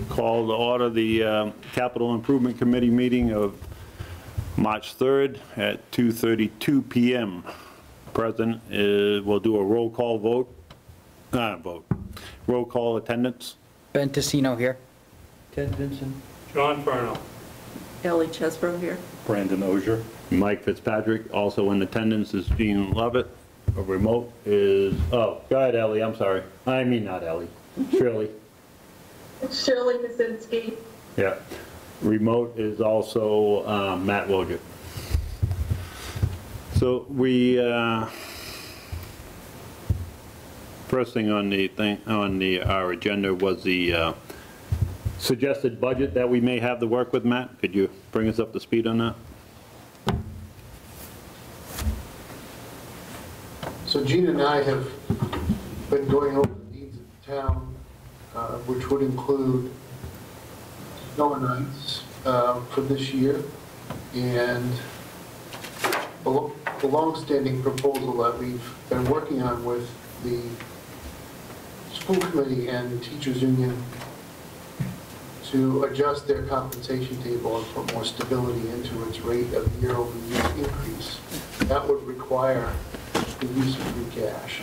Call to order the Capital Improvement Committee meeting of March 3rd at 2:32 p.m. Present we'll do a roll call vote. Roll call attendance. Ben Tessino here. Ted Vincent. John Furno. Ellie Chesbro here. Brandon Ogier. Mike Fitzpatrick. Also in attendance is Gene Lovett. A remote is, oh, go ahead, Ellie, I'm sorry. I mean, not Ellie, Shirley. Shirley Masinski. Yeah. Remote is also Matt Wojcik. So we, first thing on our agenda was the suggested budget that we may have to work with. Matt, could you bring us up to speed on that? So Gene and I have been going over the needs of the town, which would include snow and ice for this year, and the long-standing proposal that we've been working on with the school committee and teachers union to adjust their compensation table and put more stability into its rate of year-over-year increase. That would require the use of free cash.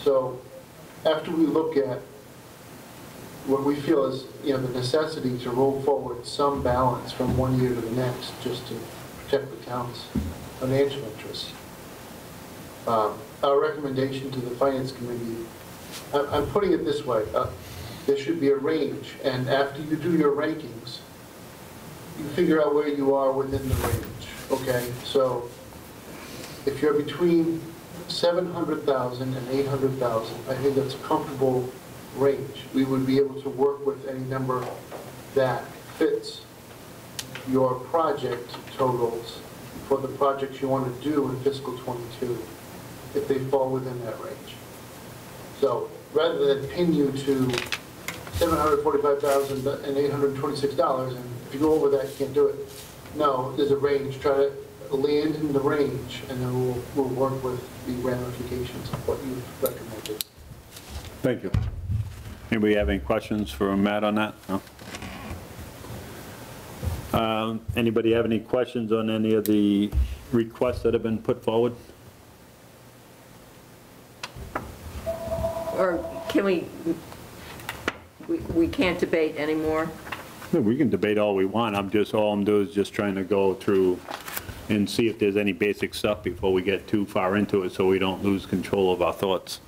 So after we look at what we feel is, the necessity to roll forward some balance from one year to the next just to protect the town's financial interests, our recommendation to the finance committee, I'm putting it this way, there should be a range, and after you do your rankings, you figure out where you are within the range, okay? So if you're between 700,000 and 800,000, I think that's a comfortable range. We would be able to work with any number that fits your project totals for the projects you want to do in fiscal 22, if they fall within that range. So rather than pin you to $745,000 and $826, and if you go over that, you can't do it. No, there's a range. Try to land in the range, and then we'll work with the ramifications of what you've recommended. Thank you. Anybody have any questions for Matt on that? No? Anybody have any questions on any of the requests that have been put forward? Or can we can't debate anymore? No, we can debate all we want. All I'm doing is just trying to go through and see if there's any basic stuff before we get too far into it, so we don't lose control of our thoughts.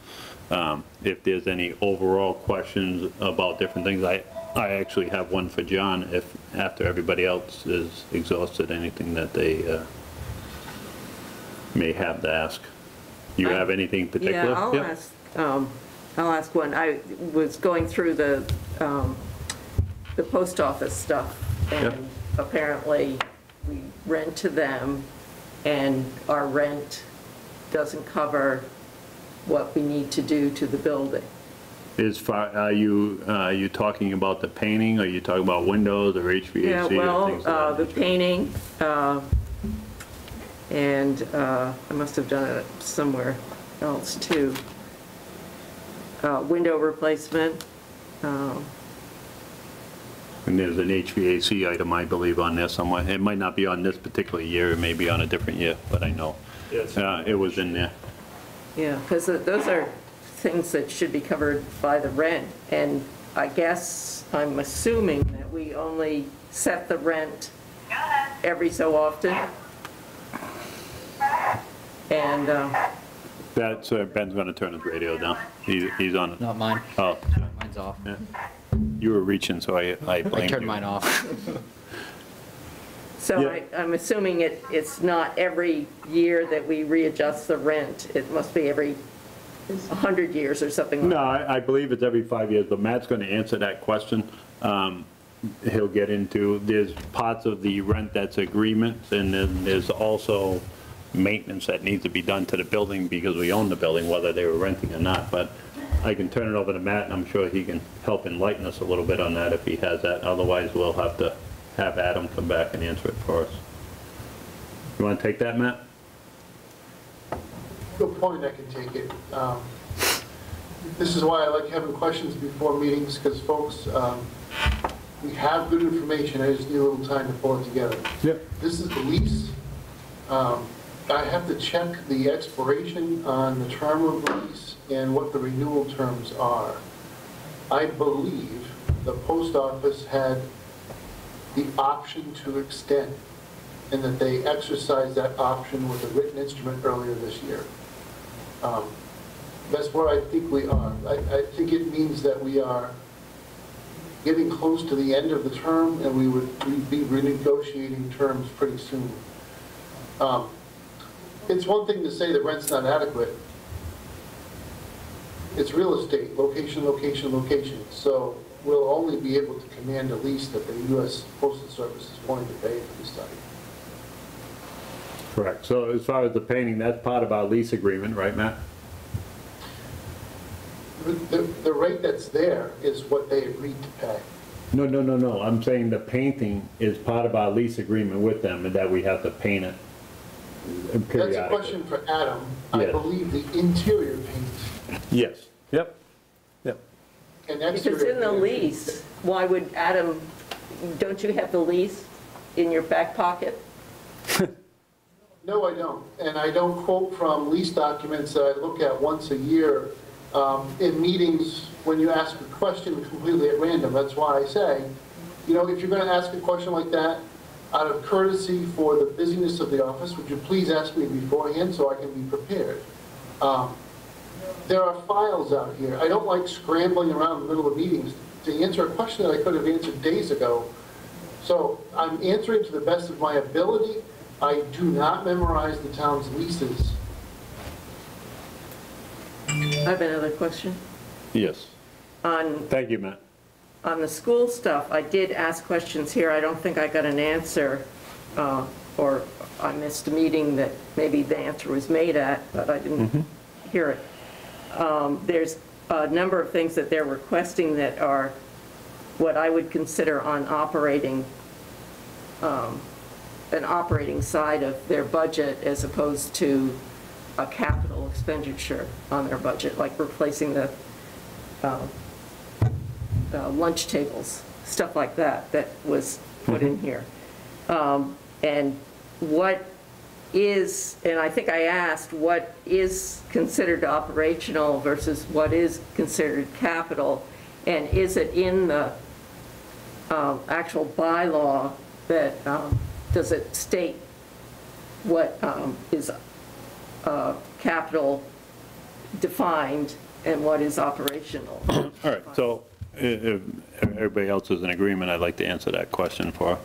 If there's any overall questions about different things, I actually have one for John, if after everybody else is exhausted, anything that they may have to ask. You have anything particular? Yeah, I'll ask one. I was going through the post office stuff, and apparently we rent to them, and our rent doesn't cover what we need to do to the building. Are you talking about the painting? Are you talking about windows or HVAC? Yeah, well, the painting, and I must have done it somewhere else too. Window replacement. And there's an HVAC item, I believe, on there somewhere. It might not be on this particular year, it may be on a different year, but I know it was in there. Yeah, because those are things that should be covered by the rent, and I guess I'm assuming that we only set the rent every so often. And That's Ben's going to turn his radio down. He's on it. Not mine. Oh, Mine's off. yeah. You were reaching, so I blamed you. I turned mine off. so Yeah. I'm assuming it's not every year that we readjust the rent. It must be every 100 years or something like that. No, I believe it's every 5 years, but Matt's going to answer that question. He'll get into, there's parts of the rent that's agreements, and then there's also maintenance that needs to be done to the building because we own the building, whether they were renting or not. But I can turn it over to Matt, and I'm sure he can help enlighten us a little bit on that if he has that. Otherwise, we'll have to have Adam come back and answer it for us. You want to take that, Matt? Good point, I can take it. This is why I like having questions before meetings, because folks, we have good information, I just need a little time to pull it together. Yep. This is the lease. I have to check the expiration on the term of the lease and what the renewal terms are. I believe the post office had the option to extend, and that they exercised that option with a written instrument earlier this year. That's where I think we are. I think it means that we are getting close to the end of the term, and we'd be renegotiating terms pretty soon. It's one thing to say that rent's not adequate. It's real estate, location, location, location. So we'll only be able to command a lease that the U.S. Postal Service is willing to pay for this study. Correct. So as far as the painting, that's part of our lease agreement, right, Matt? The rate that's there is what they agreed to pay. No. I'm saying the painting is part of our lease agreement with them, and that we have to paint it periodically. That's a question for Adam. I Yes. believe the interior paint Yes. Yep. and Because exterior. in the paint- lease, why would Adam, don't you have the lease in your back pocket? No, I don't. And I don't quote from lease documents that I look at once a year in meetings when you ask a question completely at random. That's why I say, you know, if you're going to ask a question like that, out of courtesy for the busyness of the office, would you please ask me beforehand so I can be prepared? There are files out here. I don't like scrambling around in the middle of meetings to answer a question that I could have answered days ago. So I'm answering to the best of my ability. I do not memorize the town's leases. I have another question. Yes. Thank you, Matt. On the school stuff, I did ask questions here. I don't think I got an answer, or I missed a meeting that maybe the answer was made at, but I didn't hear it. There's a number of things that they're requesting that are what I would consider on operating, an operating side of their budget as opposed to a capital expenditure on their budget, like replacing the lunch tables, stuff like that, that was put in here. And what is, and I think I asked, what is considered operational versus what is considered capital, and is it in the actual bylaw that, does it state what is capital defined and what is operational? All right, so if everybody else is in agreement, I'd like to answer that question for.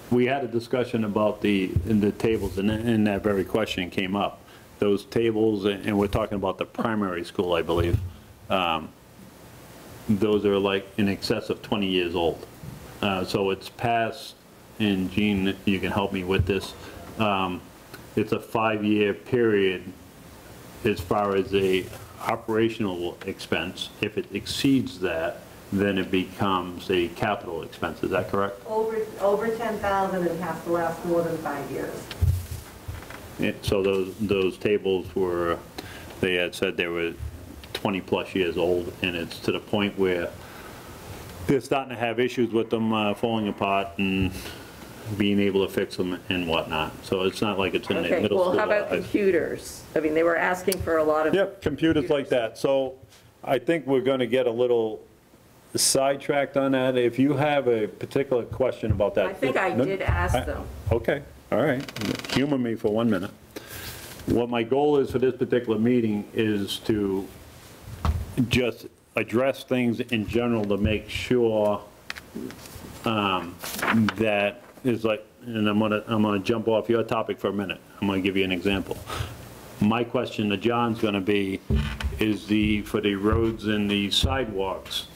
We had a discussion about the tables, and that very question came up. Those tables, and we're talking about the primary school, I believe. Those are like in excess of 20 years old. So it's past, and Gene, you can help me with this. It's a 5-year period as far as a operational expense. If it exceeds that, then it becomes a capital expense. Is that correct? Over 10,000, it has to last more than 5 years. So those tables were, they had said they were 20-plus years old, and it's to the point where they're starting to have issues with them falling apart and being able to fix them and whatnot. So it's not like it's in the Okay, middle school. well, how about computers? I mean, they were asking for a lot of. Yep, computers like that. So I think we're going to get a little sidetracked on that. If you have a particular question about that. I think I did ask them. Okay, all right. Humor me for 1 minute. What my goal is for this particular meeting is to just address things in general to make sure that is like, and I'm gonna jump off your topic for a minute. I'm gonna give you an example. My question to John's gonna be, is for the roads and the sidewalks,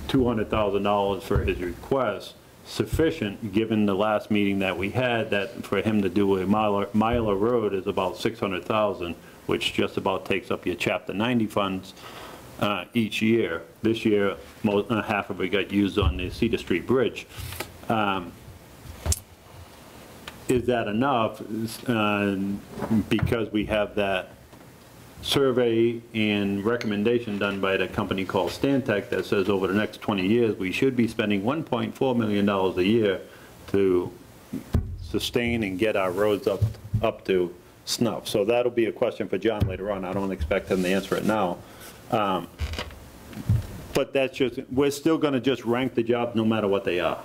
$200,000 for his request sufficient, given the last meeting that we had, that for him to do a miler road is about $600,000, which just about takes up your Chapter 90 funds each year. This year, half of it got used on the Cedar Street Bridge. Is that enough? Because we have that survey and recommendation done by the company called Stantec that says over the next 20 years, we should be spending $1.4 million a year to sustain and get our roads up to snuff. So that'll be a question for John later on. I don't expect him to answer it now. But that's just, we're still going to just rank the jobs no matter what they are.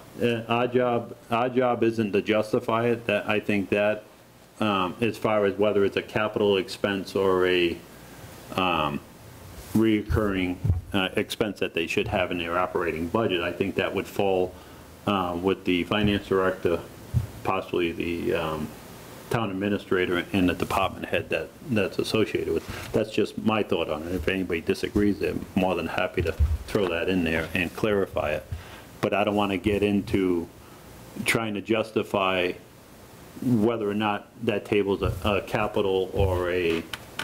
Our job isn't to justify it. That, I think that as far as whether it's a capital expense or a reoccurring expense that they should have in their operating budget, I think that would fall with the finance director, possibly the town administrator and the department head that's associated with. That's just my thought on it. If anybody disagrees, they're more than happy to throw that in there and clarify it. But I don't want to get into trying to justify whether or not that table's a capital or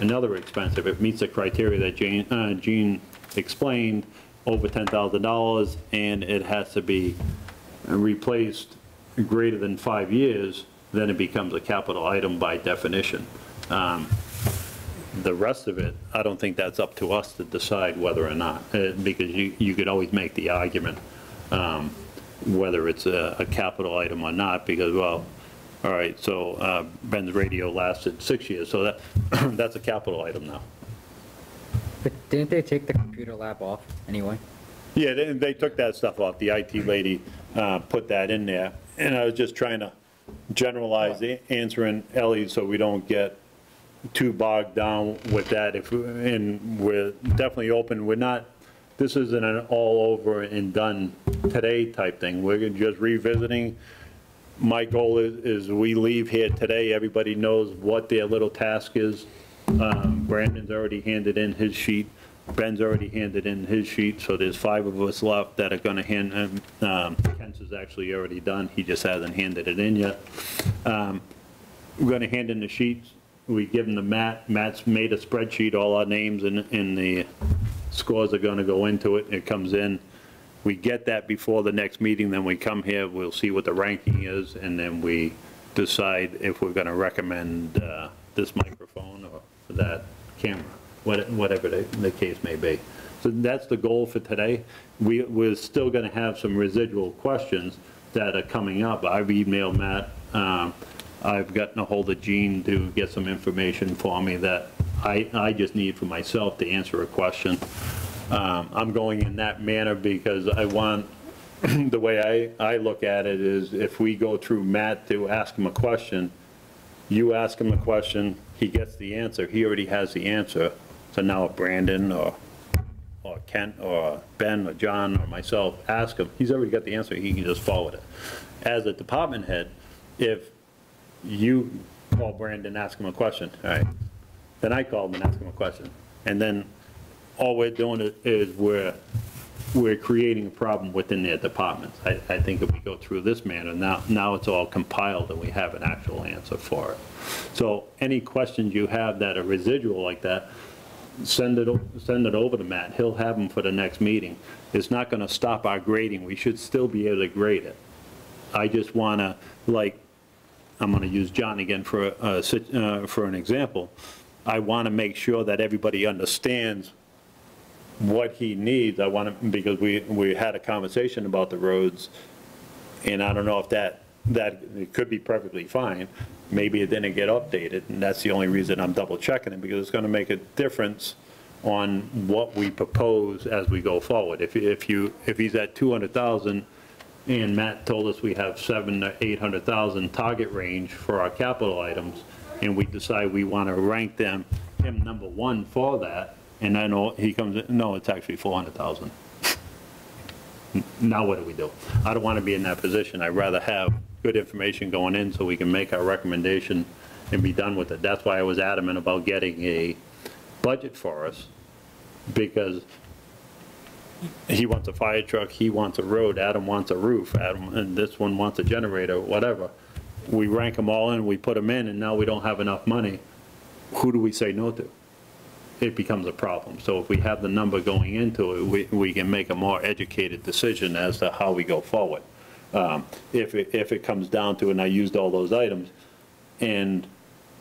another expense. If it meets the criteria that Gene explained, over $10,000, and it has to be replaced greater than 5 years, then it becomes a capital item by definition. The rest of it, I don't think that's up to us to decide whether or not, because you could always make the argument whether it's a capital item or not, because, well, all right, so Ben's radio lasted 6 years, so that that's a capital item now. But didn't they take the computer lab off anyway? Yeah, they took that stuff off. The IT lady put that in there, and I was just trying to generalize answering Ellie so we don't get too bogged down with that. And we're definitely open. We're not, this isn't an all over and done today type thing. We're just revisiting. My goal is we leave here today, everybody knows what their little task is. Brandon's already handed in his sheet. Ben's already handed in his sheet, so there's 5 of us left that are going to hand, Kent's is actually already done, he just hasn't handed it in yet. We're going to hand in the sheets, we give them to Matt. Matt's made a spreadsheet, all our names and the scores are going to go into it, it comes in. We get that before the next meeting, then we come here, we'll see what the ranking is, and then we decide if we're going to recommend this microphone or that camera, whatever the case may be. So that's the goal for today. We're still going to have some residual questions that are coming up. I've emailed Matt. I've gotten a hold of Gene to get some information for me that I just need for myself to answer a question. I'm going in that manner because I want, the way I look at it is if we go through Matt to ask him a question, you ask him a question, he gets the answer, he already has the answer. So now if Brandon or Kent or Ben or John or myself ask him, he's already got the answer, he can just forward it. As a department head, if you call Brandon and ask him a question, all right, then I call him and ask him a question. And then all we're doing is we're creating a problem within their departments. I think if we go through this manner, now it's all compiled and we have an actual answer for it. So any questions you have that are residual like that, send it over to Matt. He'll have them for the next meeting. It's not going to stop our grading. We should still be able to grade it. I just want to, like, I'm going to use John again for an example. I want to make sure that everybody understands what he needs. I want to, because we had a conversation about the roads, and I don't know if that it could be perfectly fine. Maybe it didn't get updated, and that's the only reason I'm double checking it, because it's going to make a difference on what we propose as we go forward. If he's at 200,000 and Matt told us we have 700,000 to 800,000 target range for our capital items, and we decide we want to rank him number 1 for that, and then he comes in, no, it's actually 400,000. Now what do we do? I don't want to be in that position. I'd rather have good information going in so we can make our recommendation and be done with it. That's why I was adamant about getting a budget for us, because he wants a fire truck, he wants a road, Adam wants a roof, and this one wants a generator, whatever. We rank them all in, we put them in, and now we don't have enough money. Who do we say no to? It becomes a problem. So if we have the number going into it, we can make a more educated decision as to how we go forward. If it comes down to, and I used all those items, and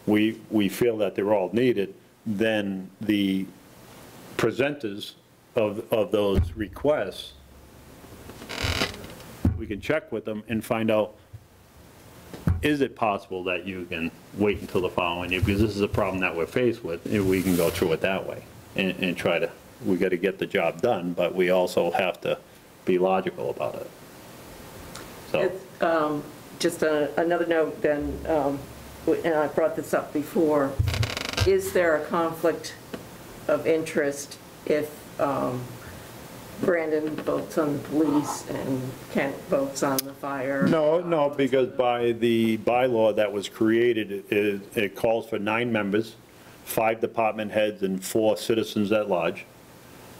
we feel that they're all needed, then the presenters of those requests, we can check with them and find out, is it possible that you can wait until the following year? Because this is a problem that we're faced with, and we can go through it that way and try to, we got to get the job done, but we also have to be logical about it. So, Just another note then, and I brought this up before, is there a conflict of interest if Brandon votes on the police and Kent votes on the fire? no, because by the bylaw that was created, it calls for 9 members, 5 department heads, and 4 citizens at large.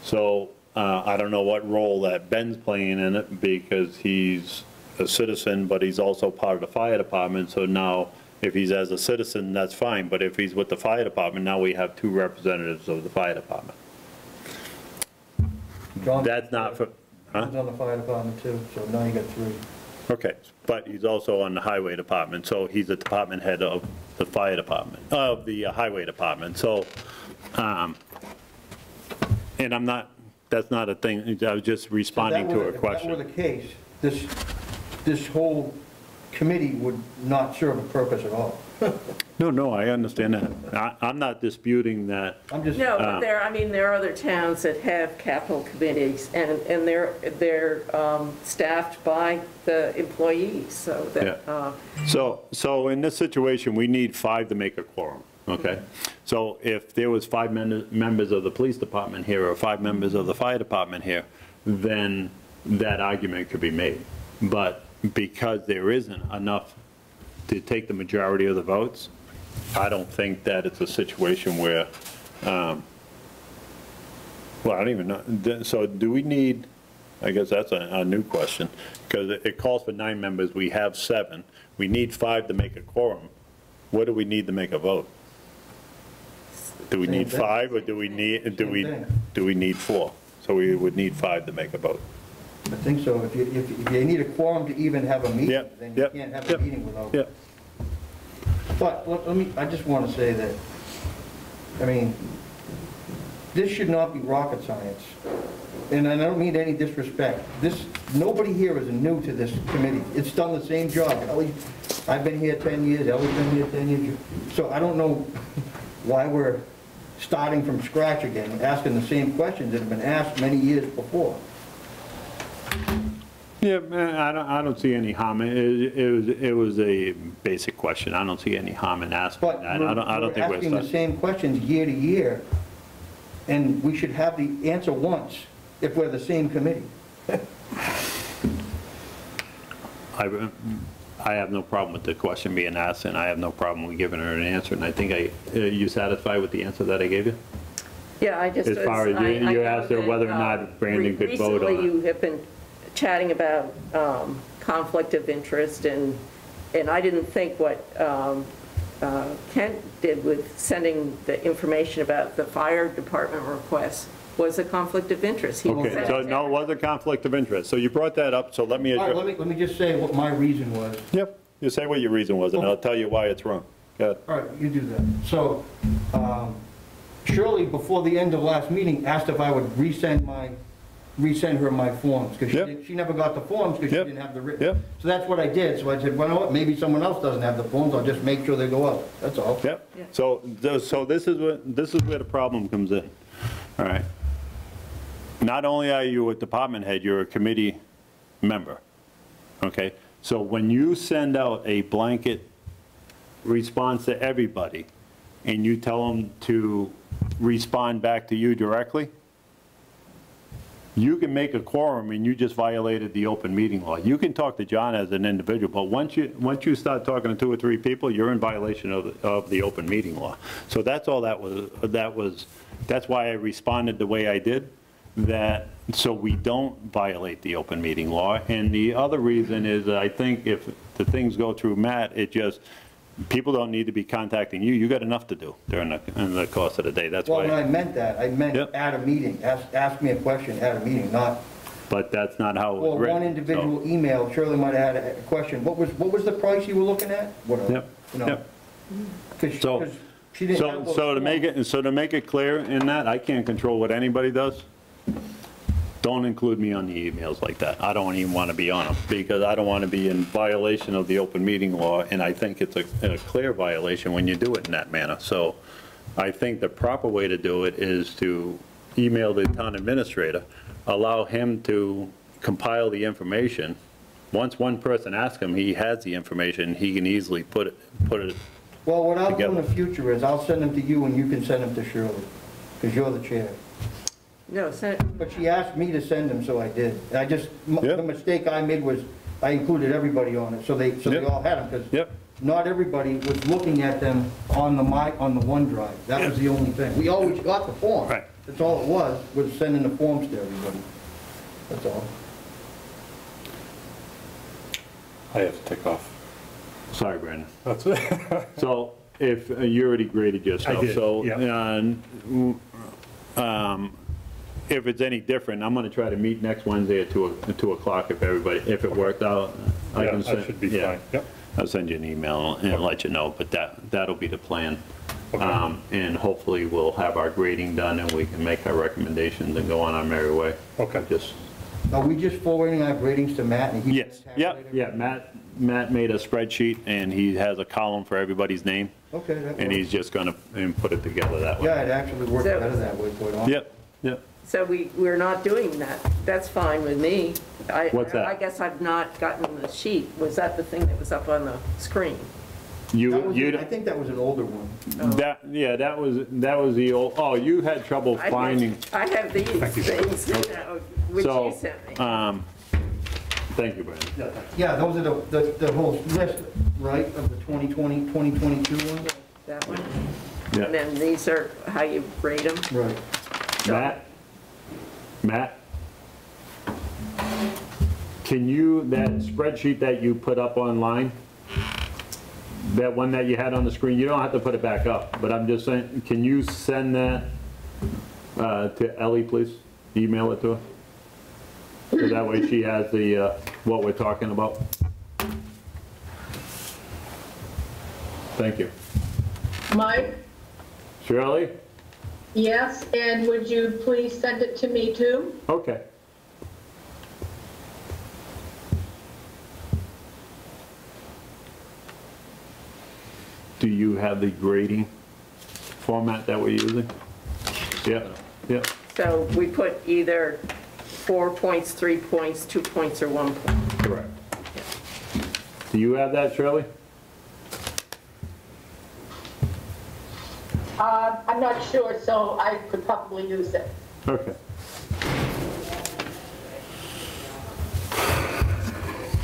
So I don't know what role that Ben's playing in it, because he's a citizen, but he's also part of the fire department. So now, if he's as a citizen, that's fine, but if he's with the fire department, now we have 2 representatives of the fire department. John- That's not for, huh? John's on the fire department too, so now you got 3. Okay, but he's also on the highway department, so he's a department head of the fire department, of the highway department, so, and I'm not, that's not a thing, I was just responding to her If that were question. the case, this whole committee would not serve a purpose at all. No, I understand that. I'm not disputing that. I'm just. No, but there are other towns that have capital committees, and they're staffed by the employees, so that, So in this situation, we need 5 to make a quorum, okay? So if there was 5 members of the police department here, or 5 members of the fire department here, then that argument could be made. But because there isn't enough to take the majority of the votes, I don't think that it's a situation where, well, I don't even know, so do we need, I guess that's a new question, because it calls for 9 members, we have 7, we need 5 to make a quorum. What do we need to make a vote? Do we need 5, or do we need 4? So we would need 5 to make a vote. I think so. If you need a quorum to even have a meeting, Yep, then you yep, can't have yep, a meeting without. Yep. But I just want to say that, I mean, this should not be rocket science. And I don't mean any disrespect. Nobody here is new to this committee. It's done the same job. I've been here 10 years, Ellie's been here 10 years. So I don't know why we're starting from scratch again, asking the same questions that have been asked many years before. Yeah, man, I don't see any harm. It was a basic question. I don't see any harm in asking But that. I don't think we're we're asking the stuck. same questions year to year, and we should have the answer once if we're the same committee. I have no problem with the question being asked, and I have no problem with giving her an answer. And I think you satisfied with the anscer that I gave you? yeah, I just. As far as you I know asked her that, whether or not Brandon could vote on Recently, it. you have been chatting about conflict of interest, and I didn't think what Kent did with sending the information about the fire department request was a conflict of interest. He Okay, sent so it to no, it was a conflict of interest. So you brought that up, so let me All right, address. let me just say what my reason was. Yep, you say what your reason was, and I'll tell you why it's wrong. Go ahead. All right, you do that. So Shirley, before the end of last meeting, asked if I would resend her my forms, because Yep. she never got the forms because she Yep. didn't have the written. Yep. So that's what I did. So I said, well, you know what, maybe someone else doesn't have the forms, I'll just make sure they go out. That's all. Yep, Yeah. so this is where the problem comes in, all right? Not only are you a department head, you're a committee member, okay? So when you send out a blanket response to everybody, and you tell them to respond back to you directly, you can make a quorum and you just violated the open meeting law. You can talk to John as an individual, but once you start talking to 2 or 3 people, you're in violation of the open meeting law. So that's all that's why I responded the way I did, so we don't violate the open meeting law. And the other reason is, I think if the things go through Matt, people don't need to be contacting you. You got enough to do during the course of the day. That's Well, why. when I meant that, I meant Yep. at a meeting, ask me a question at a meeting, not, But that's not how it was well, written. one individual email, Shirley might have had a question, what was the price you were looking at? Whatever, Yep, you know. yep. 'Cause- So, 'cause She didn't have those So to make forms. to make it clear in that, I can't control what anybody does. Don't include me on the emails like that. I don't even want to be on them, because I don't want to be in violation of the open meeting law, and I think it's a clear violation when you do it in that manner. So I think the proper way to do it is to email the town administrator, allow him to compile the information. Once one person asks him, he has the information, he can easily put it Well, what I'll do in the together. future is I'll send them to you and you can send them to Shirley, because you're the chair. No, But she asked me to send them, so I did. And I just, Yeah. the mistake I made was I included everybody on it, so they Yep. all had them, because Yep. not everybody was looking at them on the OneDrive. That was the only thing. We always got the form. Right. That's all it was sending the forms to everybody. That's all. I have to take off. Sorry, Brandon. That's it. So if, you already graded yourself. I did, So, yeah. if it's any different, I'm gonna try to meet next Wednesday at 2 o'clock if if it worked out. I Yeah, can that send- should be yeah. fine. Yep. I'll send you an email and let you know, but that'll be the plan. Okay. And hopefully we'll have our grading done and we can make our recommendations and go on our merry way. Okay. Just, Are we just forwarding our ratings to Matt and he? yes, yeah, Matt made a spreadsheet and he has a column for everybody's name. Okay, that And works. he's just gonna put it together that way. Yeah, it actually worked So- better that way, quite honestly. Yep. so we're not doing that. That's fine with me. What's that? I guess I've not gotten the sheet. Was that the thing that was up on the screen? That was- You, I think that was an older one. that was the old, oh, you had trouble I have- finding, I have these things, which so, you sent me. thank you, Brandon. Yeah, those are the whole list, right, of the 2020, 2022 ones? That one. Yeah. And then these are how you rate them. Right. Matt? Can you, that spreadsheet that you put up online, that one that you had on the screen, you don't have to put it back up, but I'm just saying, can you send that to Ellie, please? Email it to her? So that way she has the, what we're talking about. Thank you. Mike? Shirley? Yes, and would you please send it to me too? Okay. Do you have the grading format that we're using? Yeah. So we put either 4 points, 3 points, 2 points, or 1 point. Correct. Do you have that, Shirley? I'm not sure, so I could probably use it. Okay.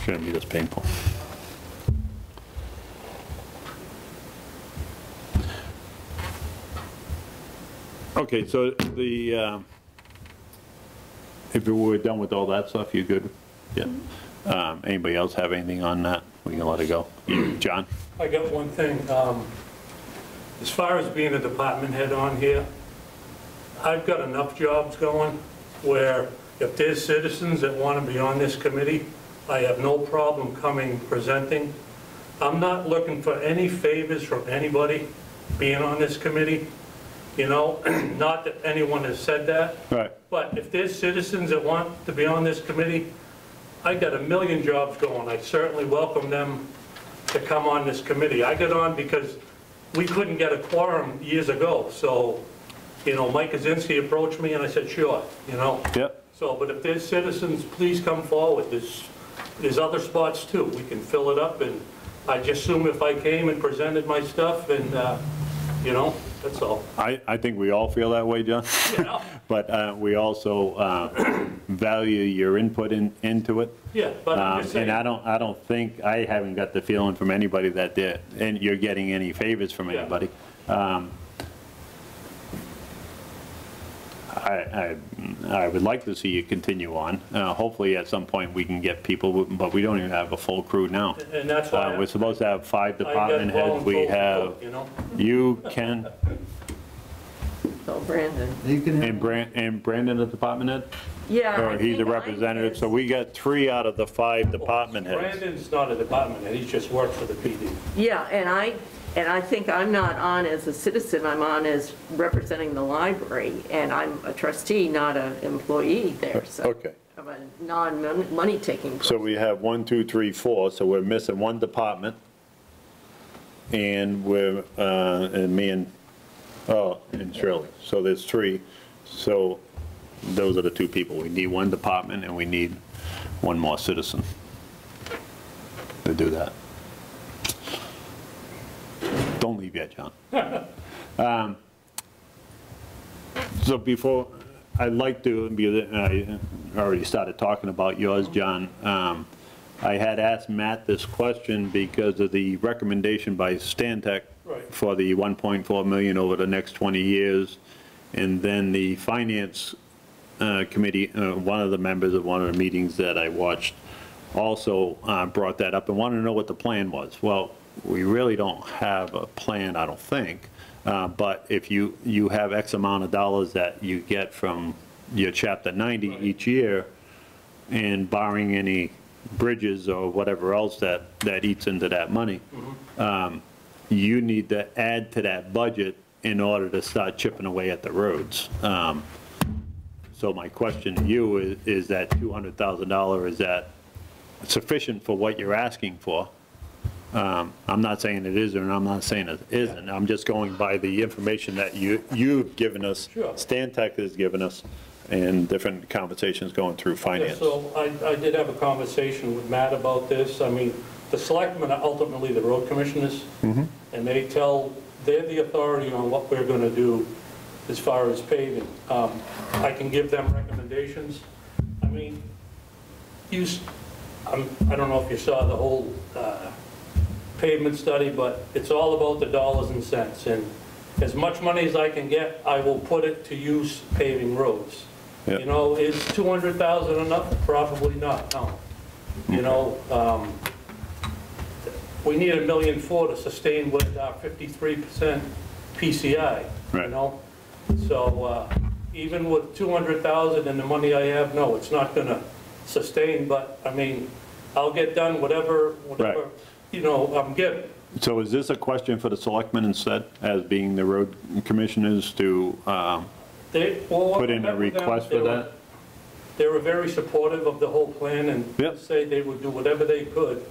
Shouldn't be this painful. Okay, so the, if we're done with all that stuff, you good? Yeah. Anybody else have anything on that? We can let it go. You, John? I got one thing. As far as being a department head on here, I've got enough jobs going where if there's citizens that want to be on this committee, I have no problem coming presenting. I'm not looking for any favors from anybody being on this committee. You know, not that anyone has said that. Right. But if there's citizens that want to be on this committee, I got a million jobs going. I certainly welcome them to come on this committee. I got on because we couldn't get a quorum years ago. So, you know, Mike Kaczynski approached me and I said, sure, you know. Yep. So, but if there's citizens, please come forward. There's other spots too. We can fill it up, and I just assume if I came and presented my stuff and, you know, that's all. I think we all feel that way, John. You know? But we also value your input into it. Yeah, but I'm just saying. And I don't think, I haven't got the feeling from anybody that and you're getting any favors from Yeah. anybody. I would like to see you continue on. Hopefully at some point we can get people, but we don't even have a full crew now. And that's why We're supposed to have 5 I got department heads. We voluntold to have, cook, you know? you, Ken, So Brandon, You can have. and Brandon, the department head? Yeah. or I he's a think representative, so we got 3 out of the 5 department heads. Brandon's not a department head, he's just worked for the PD. Yeah, and I think I'm not on as a citizen, I'm on as representing the library, and I'm a trustee, not an employee there, so. Okay. I'm a non-money taking So person. we have 1, 2, 3, 4, so we're missing 1 department. And we're, and me and, and Shirley, so there's 3. So those are the 2 people. We need 1 department and we need 1 more citizen to do that. Don't leave yet, John. So before, I'd like to, because I already started talking about yours, John. I had asked Matt this question because of the recommendation by Stantec Right. for the 1.4 million over the next 20 years. And then the Finance Committee, one of the members of one of the meetings that I watched also brought that up and wanted to know what the plan was. Well, we really don't have a plan, I don't think. But if you have X amount of dollars that you get from your Chapter 90 each year, and barring any bridges or whatever else that eats into that money, you need to add to that budget in order to start chipping away at the roads. So my question to you is that $200,000, is that sufficient for what you're asking for? I'm not saying it is, and I'm not saying it isn't. I'm just going by the information that you've given us, Sure. Stantec has given us, and different conversations going through Yeah, finance. so I did have a conversation with Matt about this. I mean, the selectmen are ultimately the road commissioners, and they're the authority on what we're gonna do as far as paving. I can give them recommendations. I mean, I don't know if you saw the whole pavement study, but it's all about the dollars and cents. And as much money as I can get, I will put it to use paving roads. Yeah. You know, is 200,000 enough? Probably not, no. You know, we need $1.4 million to sustain with our 53% PCI, you Right. know? So even with 200,000 and the money I have, no, it's not gonna sustain, but I mean, I'll get done whatever, Right. you know, I'm given. So is this a question for the selectmen instead, as being the road commissioners to, put in a request for that? They were very supportive of the whole plan and Yep. say they would do whatever they could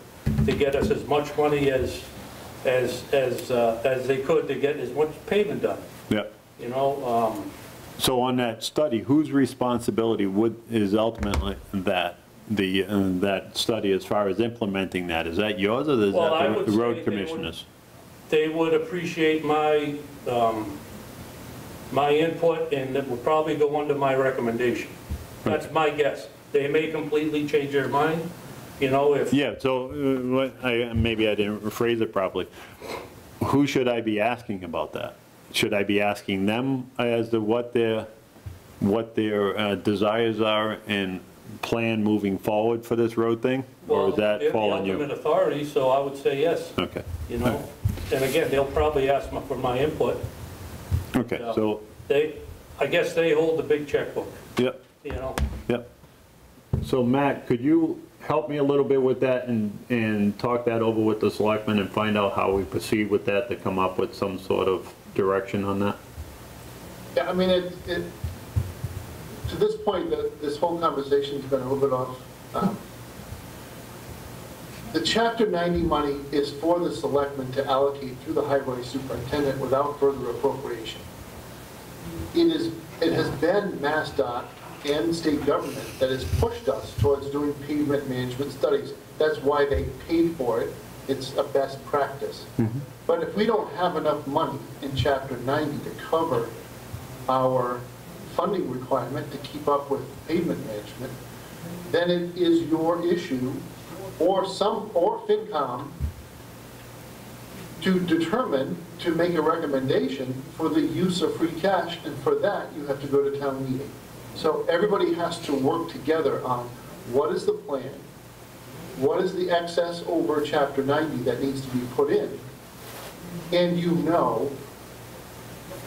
to get us as much money as they could to get as much pavement done, Yeah. you know? So on that study, whose responsibility is ultimately that study as far as implementing that? Is that yours, or is Well, I that would the say road they commissioners? They would appreciate my input, and it would probably go under my recommendation. That's my guess. They may completely change their mind, you know, if... Yeah, so maybe I didn't phrase it properly. Who should I be asking about that? Should I be asking them as to what their desires are and plan moving forward for this road thing? Or does that fall on They're the you? ultimate authority, so I would say yes, Okay. you know? And again, they'll probably ask for my input. Okay, so, I guess they hold the big checkbook, yep, you know? yep. So Matt, could you help me a little bit with that and talk that over with the selectmen and find out how we proceed with that to come up with some sort of direction on that? Yeah, I mean, to this point, this whole conversation's been a little bit off. The Chapter 90 money is for the selectmen to allocate through the highway superintendent without further appropriation. It has been MassDOT and state government that has pushed us towards doing pavement management studies. That's why they paid for it. It's a best practice. But if we don't have enough money in Chapter 90 to cover our funding requirement to keep up with pavement management, then it is your issue or FinCom to determine, to make a recommendation for the use of free cash, and for that, you have to go to town meeting. So everybody has to work together on what is the plan, what is the excess over Chapter 90 that needs to be put in, and you know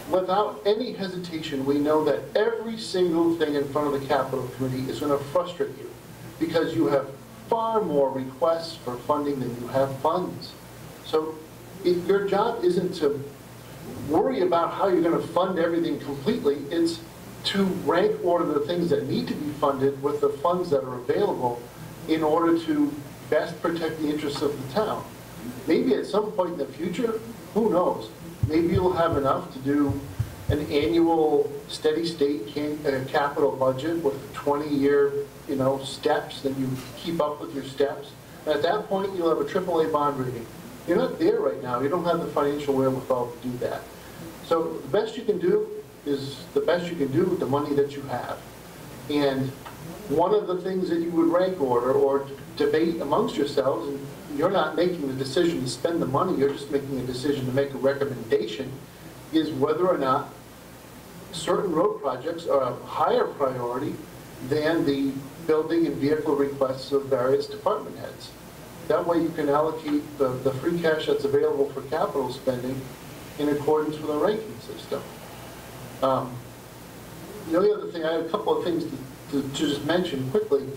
without any hesitation, we know that every single thing in front of the capital committee is going to frustrate you because you have far more requests for funding than you have funds. So your job isn't to worry about how you're going to fund everything completely. It's to rank order the things that need to be funded with the funds that are available in order to best protect the interests of the town. Maybe at some point in the future, who knows? Maybe you'll have enough to do an annual steady state capital budget with 20-year, steps, and you keep up with your steps. And at that point, you'll have a AAA bond rating. You're not there right now. You don't have the financial wherewithal to do that. So the best you can do is the best you can do with the money that you have. And one of the things that you would rank order or debate amongst yourselves, and you're not making the decision to spend the money, you're just making a decision to make a recommendation, is whether or not certain road projects are a higher priority than the building and vehicle requests of various department heads. That way you can allocate the free cash that's available for capital spending in accordance with a ranking system. The only other thing, I have a couple of things to just mention quickly.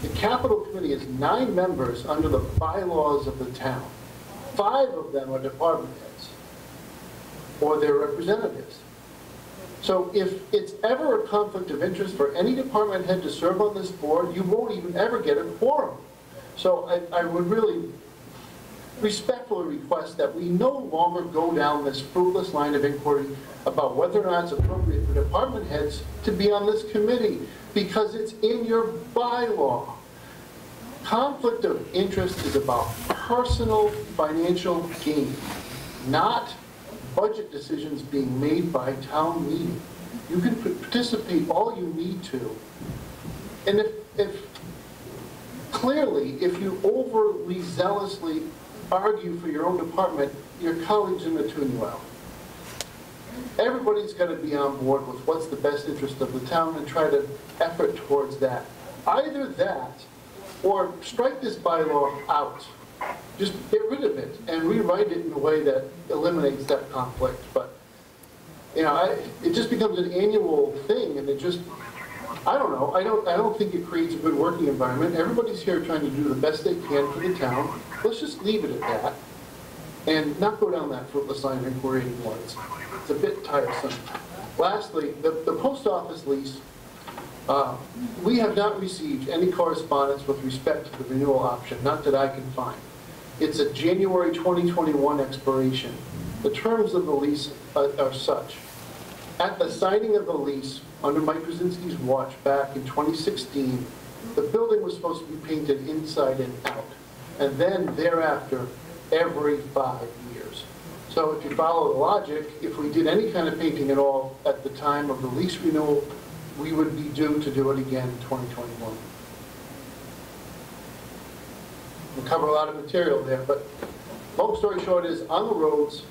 The capital committee is 9 members under the bylaws of the town. 5 of them are department heads or their representatives. So if it's ever a conflict of interest for any department head to serve on this board, you won't even ever get a quorum. So I would really respectfully request that we no longer go down this fruitless line of inquiry about whether or not it's appropriate for department heads to be on this committee, because it's in your bylaw. Conflict of interest is about personal financial gain, not budget decisions being made by town meeting. You can participate all you need to. And clearly, if you overly zealously argue for your own department, your colleagues are going to tune you out. Everybody's got to be on board with what's the best interest of the town and try to effort towards that. Either that, or strike this bylaw out. Just get rid of it and rewrite it in a way that eliminates that conflict. But, it just becomes an annual thing, and it just, I don't know. I don't think it creates a good working environment. Everybody's here trying to do the best they can for the town. Let's just leave it at that and not go down that fruitless line of inquiry anymore. It's a bit tiresome. Lastly, the post office lease, we have not received any correspondence with respect to the renewal option, not that I can find. It's a January 2021 expiration. The terms of the lease are such. At the signing of the lease, under Mike Krasinski's watch back in 2016, the building was supposed to be painted inside and out. And then thereafter, every 5 years. So if you follow the logic, if we did any kind of painting at all at the time of the lease renewal, we would be due to do it again in 2021. We'll cover a lot of material there, but long story short is, on the roads,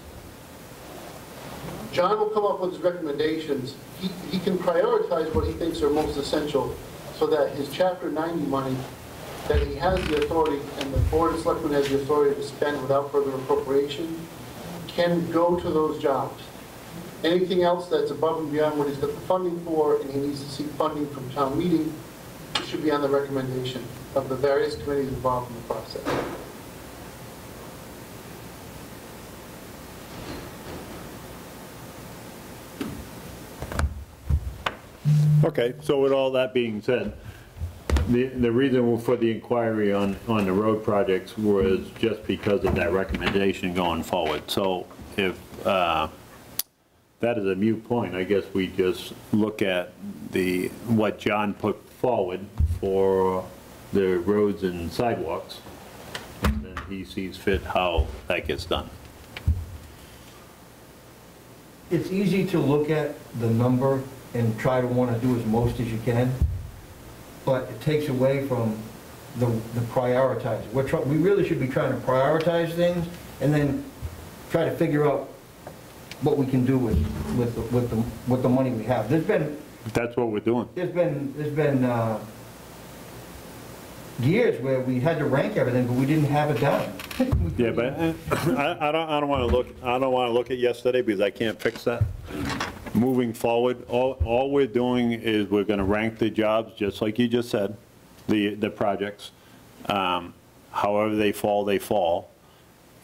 John will come up with his recommendations. He can prioritize what he thinks are most essential so that his Chapter 90 money that he has the authority, and the Board of Selectmen has the authority to spend without further appropriation, can go to those jobs. Anything else that's above and beyond what he's got the funding for, and he needs to seek funding from town meeting, it should be on the recommendation of the various committees involved in the process. Okay, so with all that being said, the reason for the inquiry on the road projects was just because of that recommendation going forward. So if that is a moot point, I guess we just look at what John put forward for the roads and sidewalks, and then he sees fit how that gets done. It's easy to look at the number and try to want to do as most as you can, but it takes away from the prioritizing. We really should be trying to prioritize things and then try to figure out what we can do with the money we have. That's what we're doing. There's been years where we had to rank everything, but we didn't have it done. Yeah, but I don't want to look at yesterday because I can't fix that. moving forward, all we're doing is we're gonna rank the jobs, just like you just said, the projects. However they fall, they fall.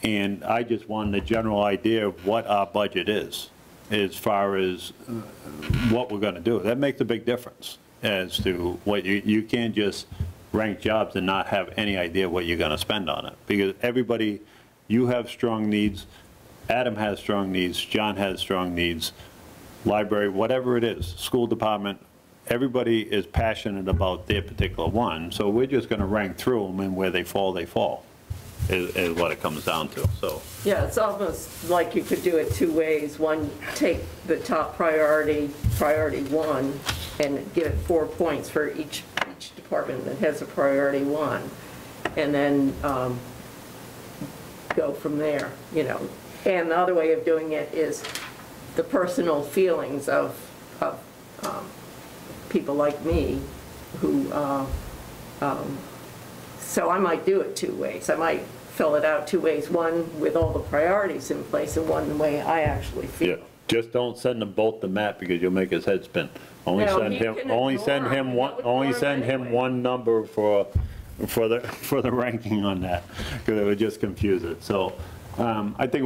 And I just wanted a general idea of what our budget is, as far as what we're gonna do. That makes a big difference as to what you can't just rank jobs and not have any idea what you're gonna spend on it. Because everybody, you have strong needs, Adam has strong needs, John has strong needs, library, whatever it is, school department, everybody is passionate about their particular one, so we're just gonna rank through them, and where they fall, is what it comes down to, so. Yeah, it's almost like you could do it two ways. One, take the top priority, priority one, and give it 4 points for each department that has a priority one, and then go from there, you know. And the other way of doing it is the personal feelings of people like me who, so I might do it two ways. I might fill it out two ways, one with all the priorities in place, and one the way I actually feel. Yeah, just don't send them both to Matt, because you'll make his head spin. Only No, send he him, can only ignore send them. him one, He'll only ignore send them him anyway. one number for the ranking on that, because it would just confuse it. So, I think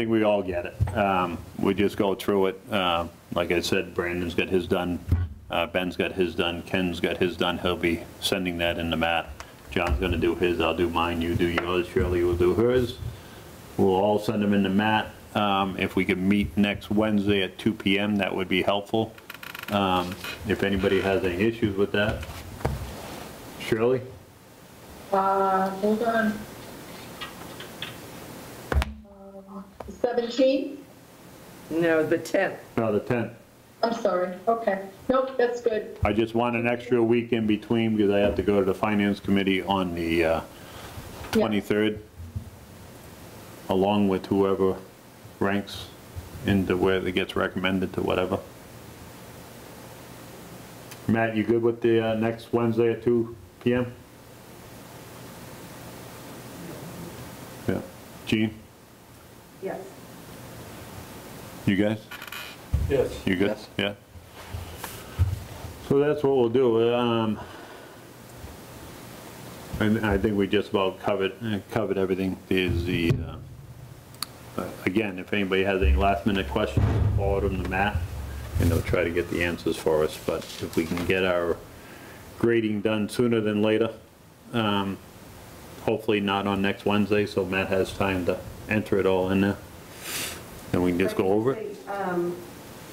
we all get it. We just go through it. Like I said, Brandon's got his done, Ben's got his done, Ken's got his done. He'll be sending that in to Matt. John's gonna do his, I'll do mine, you do yours, Shirley will do hers. We'll all send them in to Matt. If we could meet next Wednesday at 2 PM, that would be helpful. If anybody has any issues with that. Shirley? Hold on. 17th? No, the 10th. No, the 10th. I'm sorry, okay. Nope, that's good. I just want an extra week in between, because I have to go to the Finance Committee on the 23rd, along with whoever ranks into where it gets recommended to whatever. Matt, you good with the next Wednesday at 2 PM? Yeah. Gene, Yes. you guys? Yes. You good? Yes. Yeah. So that's what we'll do. And I think we just about covered everything. Is the again, if anybody has any last minute questions, forward them to Matt, and they'll try to get the answers for us. But if we can get our grading done sooner than later, hopefully not on next Wednesday, so Matt has time to enter it all in there, and we can just go over it.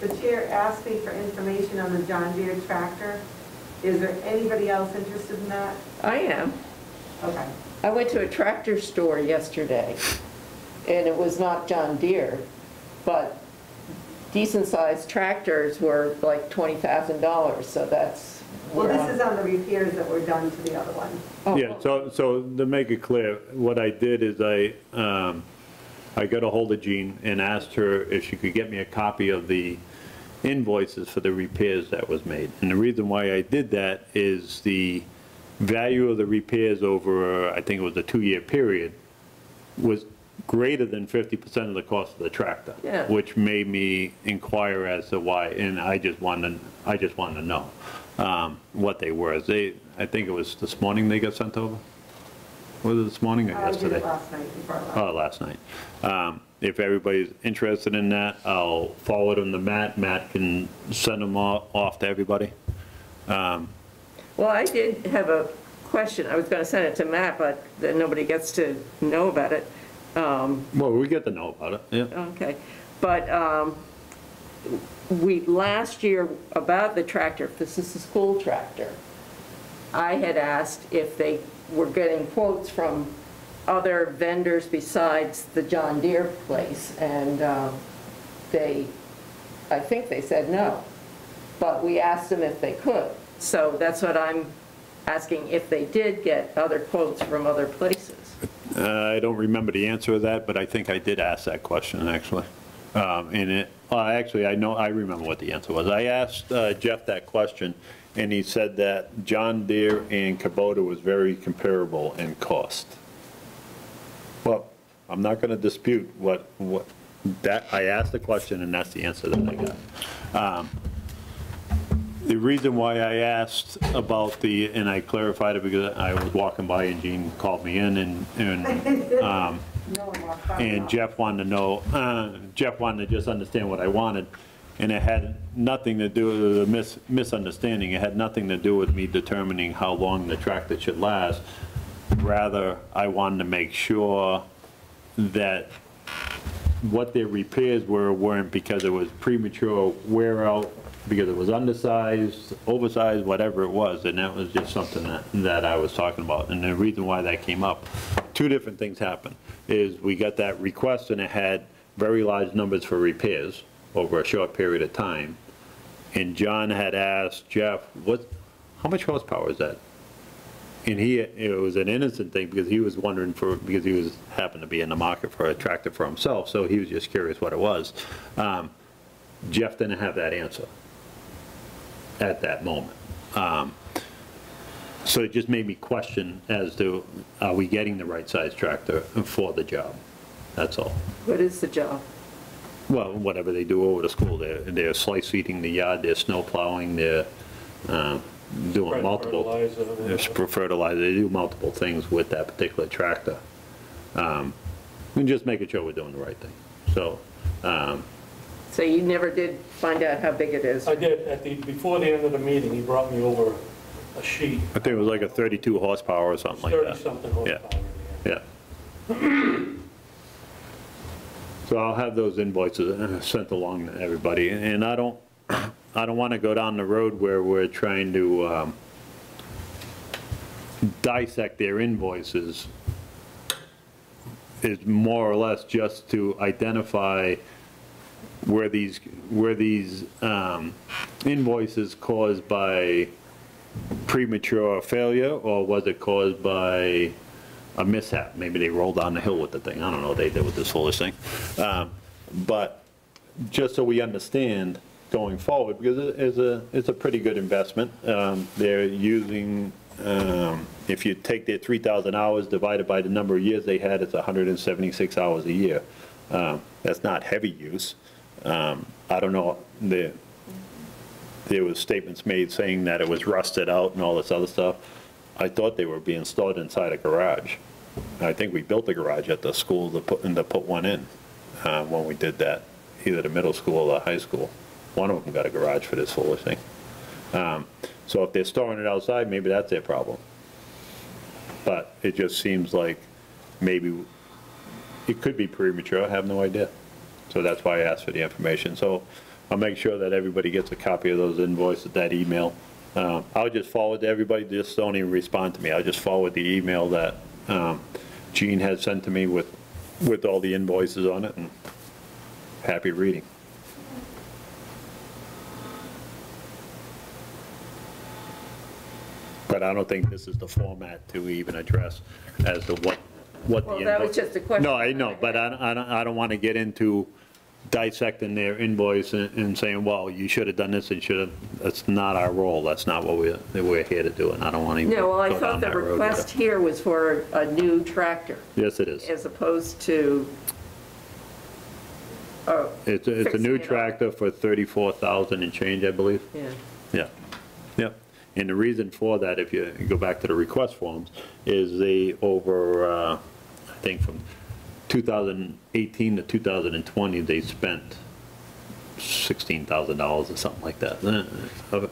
The chair asked me for information on the John Deere tractor. Is there anybody else interested in that? I am. Okay. I went to a tractor store yesterday, and it was not John Deere, but decent-sized tractors were like $20,000, so that's... Well, this is on the repairs that were done to the other one. Oh, Yeah, so to make it clear, what I did is I got a hold of Jean and asked her if she could get me a copy of the invoices for the repairs that was made. And the reason why I did that is the value of the repairs over, I think it was a 2-year period, was greater than 50% of the cost of the tractor. Yeah. Which made me inquire as to why, and I just wanted to know what they were. I think it was this morning they got sent over? Was it this morning or I did yesterday? it last night before I left. Oh, last night. If everybody's interested in that, I'll forward them to Matt. Matt can send them off to everybody. Well, I did have a question. I was going to send it to Matt, but then nobody gets to know about it. Well, we get to know about it, yeah. Okay. But last year, about the tractor, this is the school tractor, I had asked if they were getting quotes from other vendors besides the John Deere place, and I think they said no. But we asked them if they could. So that's what I'm asking, if they did get other quotes from other places. I don't remember the answer to that, but I think I did ask that question, actually. Actually, I remember what the answer was. I asked Jeff that question, and he said that John Deere and Kubota was very comparable in cost. Well, I'm not going to dispute what That, I asked the question, and that's the answer that I got. The reason why I asked about the, and I clarified it because I was walking by and Gene called me in and Jeff wanted to know, Jeff wanted to just understand what I wanted. And it had nothing to do with a misunderstanding. It had nothing to do with me determining how long the tractor should last. Rather, I wanted to make sure that what their repairs weren't because it was premature wear out, because it was undersized, oversized, whatever it was, and that was just something that I was talking about. And the reason why that came up, two different things happened, is we got that request and it had very large numbers for repairs over a short period of time. And John had asked Jeff, how much horsepower is that? And it was an innocent thing because he was wondering because he happened to be in the market for a tractor for himself, so he was just curious what it was. Jeff didn't have that answer at that moment. So it just made me question as to, are we getting the right size tractor for the job? That's all. What is the job? Well, whatever they do over the school, they're slice seeding the yard, they're snow plowing, they're doing multiple, fertilizer, they do multiple things with that particular tractor. And just making sure we're doing the right thing. So. So you never did find out how big it is? I did, before the end of the meeting, he brought me over a sheet. I think it was like a 32 horsepower or something like that. 30-something horsepower. Yeah. So I'll have those invoices sent along to everybody, and I don't want to go down the road where we're trying to dissect their invoices. Is more or less just to identify where these invoices caused by premature failure, or was it caused by a mishap? Maybe they rolled down the hill with the thing. I don't know what they did with this foolish thing. But just so we understand going forward, because it's a pretty good investment. They're using, if you take their 3,000 hours divided by the number of years they had, it's 176 hours a year. That's not heavy use. I don't know, there was statements made saying that it was rusted out and all this other stuff. I thought they were being stored inside a garage. I think we built a garage at the school to put one in when we did that, either the middle school or the high school. One of them got a garage for this foolish thing. So if they're storing it outside, maybe that's their problem. But it just seems like maybe it could be premature, I have no idea. So that's why I asked for the information. So I'll make sure that everybody gets a copy of those invoices, that email. I'll just forward to everybody, just don't even respond to me. I'll just forward the email that Gene had sent to me with all the invoices on it, and happy reading. But I don't think this is the format to even address as to what the Well, that was just a question. No, I know, but I don't want to get into dissecting their invoice and saying, well, you should have done this and should have. That's not our role. That's not what we're here to do, and I don't want to. No, well, I thought the request here was for a new tractor. Yes, it is. As opposed to. It's a new tractor for $34,000 and change, I believe. Yeah. Yeah. Yep. And the reason for that, if you go back to the request forms, is they I think from 2018 to 2020, they spent $16,000 or something like that. A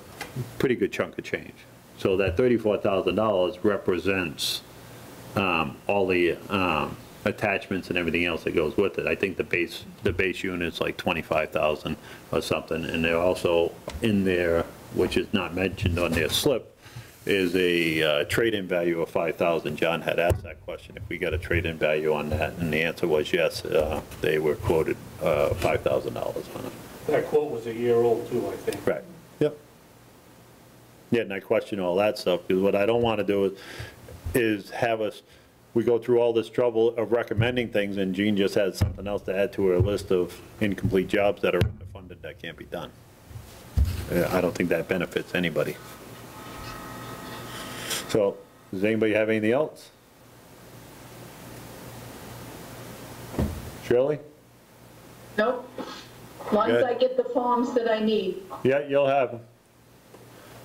pretty good chunk of change. So that $34,000 represents all the attachments and everything else that goes with it. I think the base unit's like $25,000 or something, and they're also in there, which is not mentioned on their slip, is a trade-in value of $5,000. John had asked that question, if we got a trade-in value on that, and the answer was yes. They were quoted $5,000 on it. That quote was a year old too, I think. Right. Yep. Yeah, and I question all that stuff, because what I don't want to do is have we go through all this trouble of recommending things, and Jean just has something else to add to her list of incomplete jobs that are underfunded that can't be done. I don't think that benefits anybody. So, does anybody have anything else? Nope. As long as Good. I get the forms that I need. Yeah, you'll have them.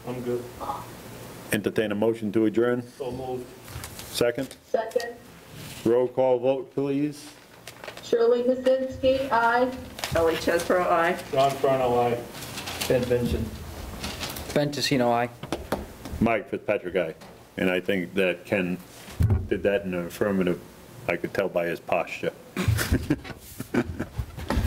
I'm good. Entertain a motion to adjourn. So moved. Second. Second, Roll call vote, please. Shirley Mazinski, aye. Ellie Chesbro, aye. John Furno, aye. Ben Vincent. Ben Tessino, aye. Mike Fitzpatrick, aye. And I think that Ken did that in the affirmative. I could tell by his posture.